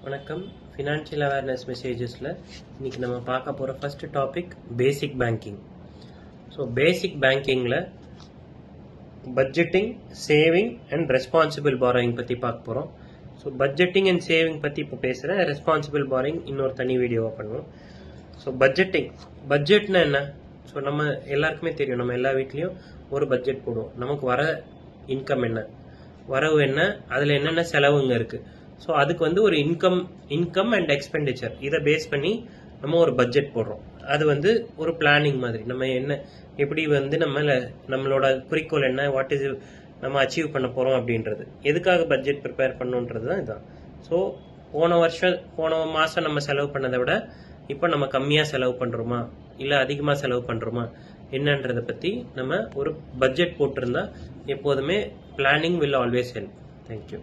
வணக்கம். Financial awareness மெசேஜஸில் இன்றைக்கி நம்ம பார்க்க போகிற first topic basic banking. So basic பேங்கிங்கில் budgeting, saving and responsible borrowing பற்றி பார்க்க போகிறோம். ஸோ பட்ஜெட்டிங் அண்ட் சேவிங் பற்றி இப்போ பேசுகிறேன். ரெஸ்பான்சிபிள் பாரோயிங் இன்னொரு தனி வீடியோவாக பண்ணுவோம். ஸோ பட்ஜெட்னா என்ன? ஸோ நம்ம எல்லாருக்குமே தெரியும், நம்ம எல்லா வீட்லேயும் ஒரு பட்ஜெட் போடுவோம். நமக்கு வர இன்கம் என்ன, வரவு என்ன, அதில் என்னென்ன செலவுங்க இருக்குது. ஸோ அதுக்கு ஒரு இன்கம் அண்ட் எக்ஸ்பெண்டிச்சர் இதை பேஸ் பண்ணி நம்ம ஒரு பட்ஜெட் போடுறோம். அது ஒரு பிளானிங் மாதிரி. நம்ம என்ன எப்படி நம்மளோட குறிக்கோள் என்ன, வாட் இஸ் நம்ம அச்சீவ் பண்ண போகிறோம் அப்படின்றது, எதுக்காக பட்ஜெட் ப்ரிப்பேர் பண்ணணுன்றது தான் இதுதான். ஸோ போன மாதம் நம்ம செலவு பண்ணதை விட இப்போ நம்ம கம்மியாக செலவு பண்ணுறோமா இல்லை அதிகமாக செலவு பண்ணுறோமா என்னன்றதை பற்றி நம்ம ஒரு பட்ஜெட் போட்டிருந்தா எப்போதுமே planning will always help. Thank you.